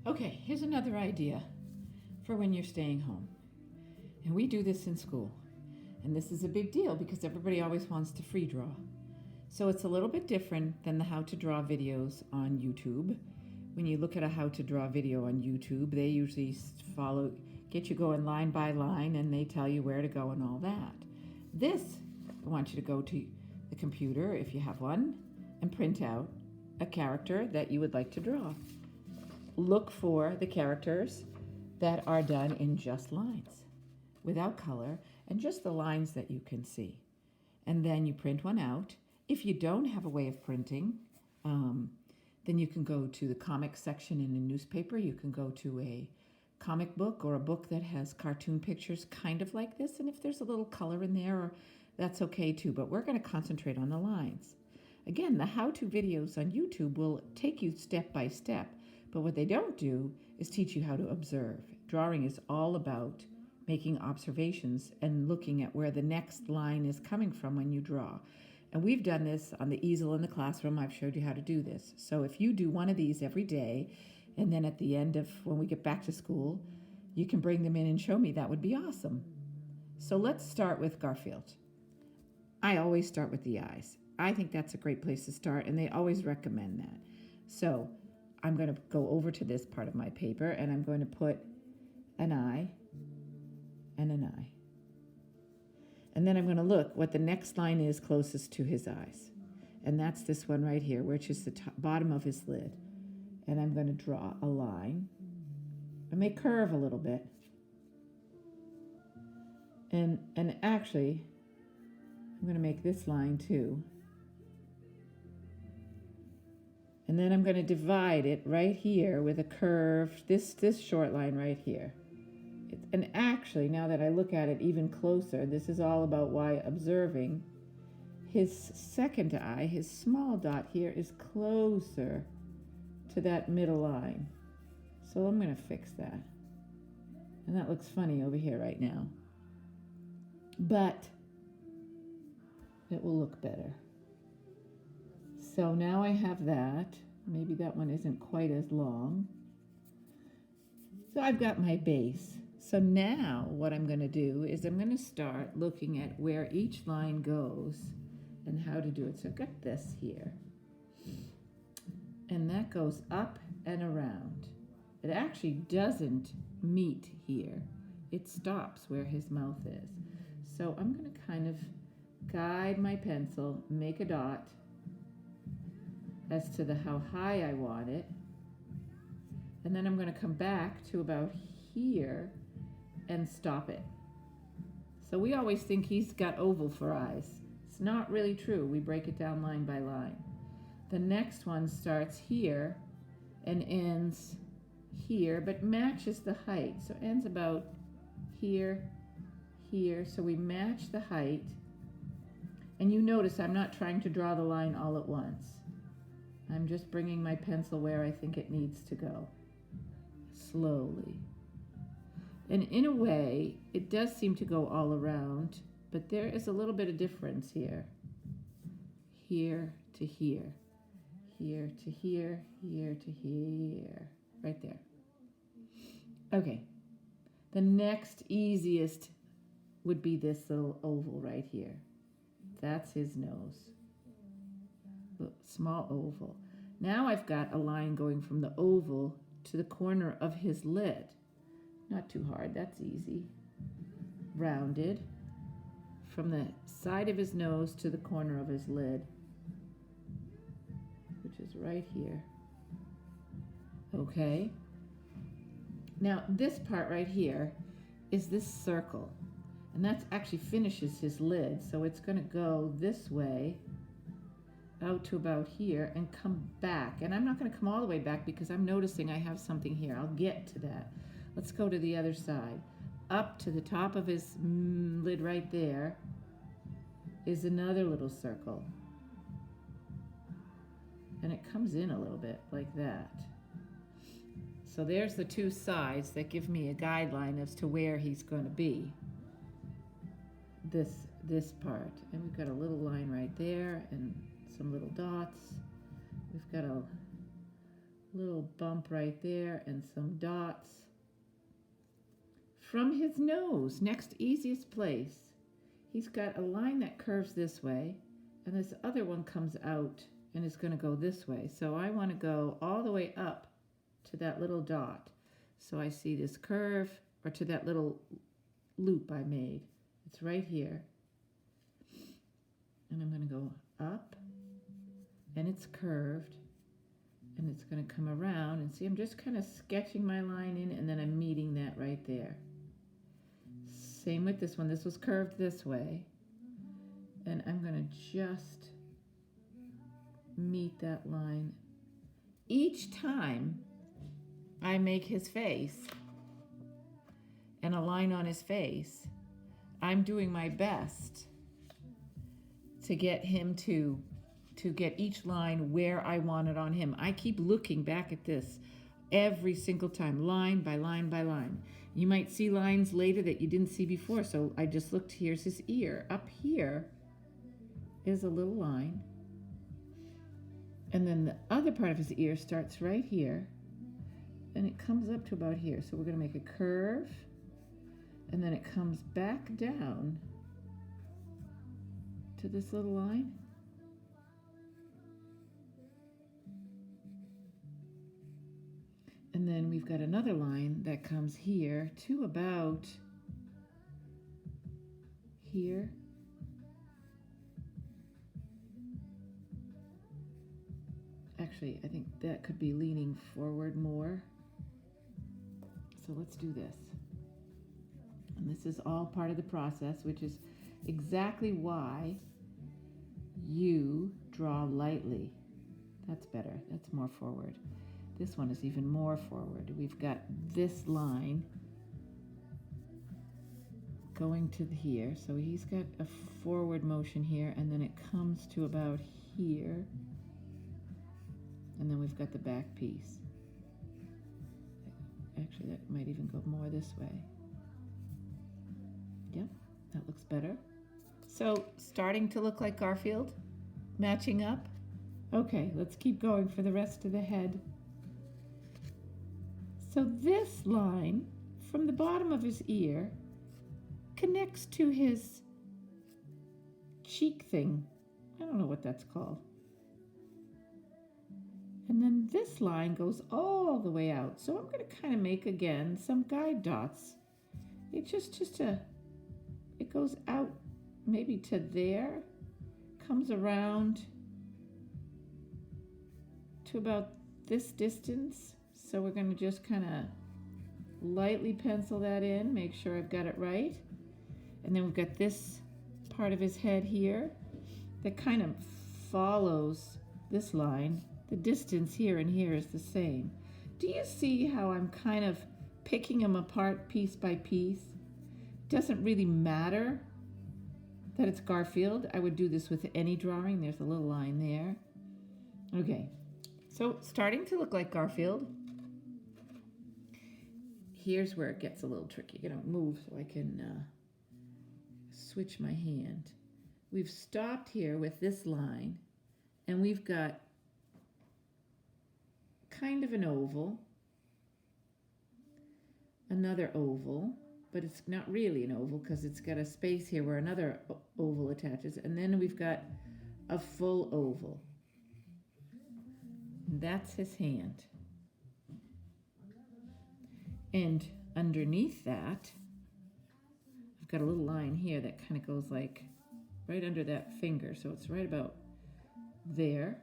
Okay, here's another idea for when you're staying home. And we do this in school. And this is a big deal because everybody always wants to free draw. So it's a little bit different than the how to draw videos on YouTube. When you look at a how to draw video on YouTube, they usually get you going line by line, and they tell you where to go and all that. This, I want you to go to the computer, if you have one, and print out a character that you would like to draw. Look for the characters that are done in just lines, without color, and just the lines that you can see. And then you print one out. If you don't have a way of printing, then you can go to the comic section in a newspaper. You can go to a comic book or a book that has cartoon pictures kind of like this. And if there's a little color in there, that's okay too. But we're going to concentrate on the lines. Again, the how-to videos on YouTube will take you step by step. But what they don't do is teach you how to observe. Drawing is all about making observations and looking at where the next line is coming from when you draw. And we've done this on the easel in the classroom. I've showed you how to do this. So if you do one of these every day, and then at the end of when we get back to school, you can bring them in and show me, that would be awesome. So let's start with Garfield. I always start with the eyes. I think that's a great place to start, and they always recommend that. So I'm going to go over to this part of my paper, and I'm going to put an eye and an eye. And then I'm going to look what the next line is closest to his eyes. And that's this one right here, which is the bottom of his lid. And I'm going to draw a line. I may curve a little bit. And actually, I'm going to make this line too. And then I'm going to divide it right here with a curve, this short line right here. And actually, now that I look at it even closer, this is all about why observing. His second eye, his small dot here, is closer to that middle line. So I'm going to fix that. And that looks funny over here right now. But it will look better. So now I have that. Maybe that one isn't quite as long. So I've got my base. So now what I'm going to do is I'm going to start looking at where each line goes and how to do it. So I've got this here. And that goes up and around. It actually doesn't meet here. It stops where his mouth is. So I'm going to kind of guide my pencil, make a dot as to how high I want it. And then I'm going to come back to about here and stop it. So we always think he's got oval for eyes. It's not really true. We break it down line by line. The next one starts here and ends here, but matches the height. So it ends about here, here. So we match the height. And you notice I'm not trying to draw the line all at once. I'm just bringing my pencil where I think it needs to go. Slowly. And in a way, it does seem to go all around, but there is a little bit of difference here. Here to here. Here to here. Here to here. Right there. Okay. The next easiest would be this little oval right here. That's his nose. Look, small oval. Now I've got a line going from the oval to the corner of his lid. Not too hard, that's easy. Rounded from the side of his nose to the corner of his lid, which is right here. Okay. Now this part right here is this circle, and that actually finishes his lid. So it's going to go this way out to about here and come back. And I'm not going to come all the way back because I'm noticing I have something here. I'll get to that. Let's go to the other side. Up to the top of his lid right there is another little circle. And it comes in a little bit like that. So there's the two sides that give me a guideline as to where he's going to be. This part. And we've got a little line right there and some little dots. We've got a Little bump right there and some dots. From his nose, next easiest place, he's got a line that curves this way, and this other one comes out and is going to go this way. So I want to go all the way up to that little dot. So I see this curve, or to that little loop I made. It's right here. And I'm going to go up, and it's curved, and it's going to come around. And see, I'm just kind of sketching my line in, and then I'm meeting that right there. Same with this one. This was curved this way. And I'm going to just meet that line. Each time I make his face and a line on his face, I'm doing my best to get him to get each line where I want it on him. I keep looking back at this every single time, line by line by line. You might see lines later that you didn't see before, so I just looked. Here's his ear. Up here is a little line, and then the other part of his ear starts right here, and it comes up to about here. So we're going to make a curve, and then it comes back down to this little line. And then we've got another line that comes here to about here. Actually, I think that could be leaning forward more. So let's do this. And this is all part of the process, which is exactly why you draw lightly. That's better. That's more forward. This one is even more forward. We've got this line going to here. So he's got a forward motion here, and then it comes to about here. And then we've got the back piece. Actually, that might even go more this way. Yep, that looks better. So starting to look like Garfield, matching up. Okay, let's keep going for the rest of the head. So this line from the bottom of his ear connects to his cheek thing. I don't know what that's called. And then this line goes all the way out. So I'm going to kind of make, again, some guide dots. It it goes out maybe to there, comes around to about this distance. So we're going to just kind of lightly pencil that in, make sure I've got it right. And then we've got this part of his head here that kind of follows this line. The distance here and here is the same. Do you see how I'm kind of picking them apart piece by piece? It doesn't really matter that it's Garfield. I would do this with any drawing. There's a little line there. Okay, so starting to look like Garfield. Here's where it gets a little tricky. I'm going to move so I can switch my hand. We've stopped here with this line, and we've got kind of an oval, another oval, but it's not really an oval because it's got a space here where another oval attaches, and then we've got a full oval. That's his hand. And underneath that, I've got a little line here that kind of goes like right under that finger. So it's right about there.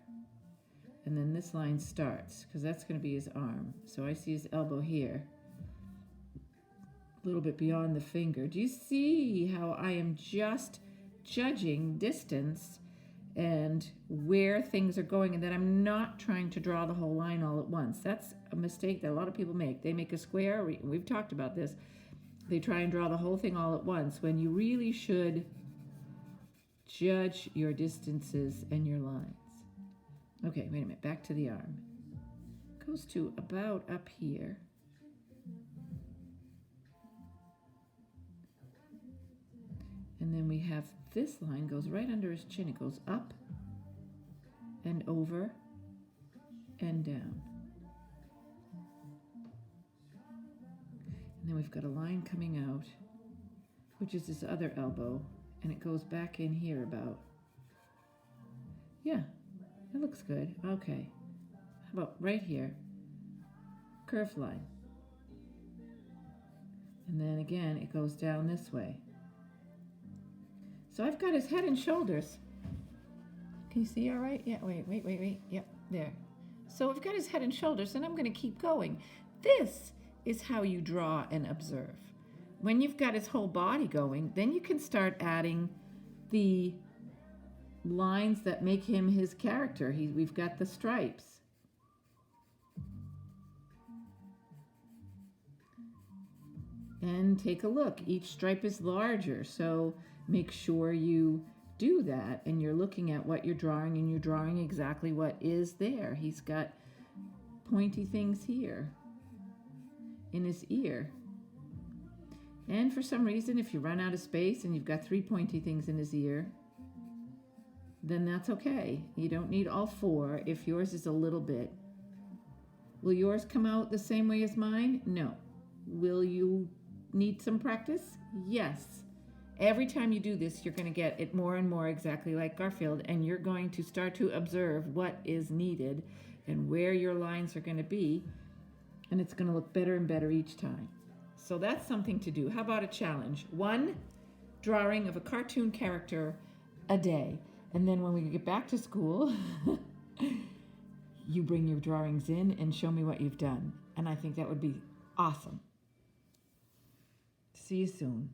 And then this line starts, because that's going to be his arm. So I see his elbow here, a little bit beyond the finger. Do you see how I am just judging distance and where things are going, and that I'm not trying to draw the whole line all at once? That's a mistake that a lot of people make. They make a square, we've talked about this, they try and draw the whole thing all at once, when you really should judge your distances and your lines. Okay, wait a minute, back to the arm. Goes to about up here. And then we have this line goes right under his chin. It goes up and over and down. And then we've got a line coming out, which is this other elbow, and it goes back in here about. Yeah, it looks good. Okay. How about right here? Curved line. And then again, it goes down this way. So I've got his head and shoulders. Can you see all right? Yeah, wait. Yep, there. So I've got his head and shoulders, and I'm going to keep going. This is how you draw and observe. When you've got his whole body going, then you can start adding the lines that make him his character. We've got the stripes. And take a look. Each stripe is larger, so make sure you do that, and you're looking at what you're drawing, and you're drawing exactly what is there. He's got pointy things here in his ear. And for some reason, if you run out of space and you've got 3 pointy things in his ear, then that's okay. You don't need all 4 if yours is a little bit. Will yours come out the same way as mine? No. Will you need some practice? Yes. Every time you do this, you're going to get it more and more exactly like Garfield, and you're going to start to observe what is needed and where your lines are going to be, and it's going to look better and better each time. So that's something to do. How about a challenge? 1 drawing of a cartoon character a day, and then when we get back to school, you bring your drawings in and show me what you've done, and I think that would be awesome. See you soon.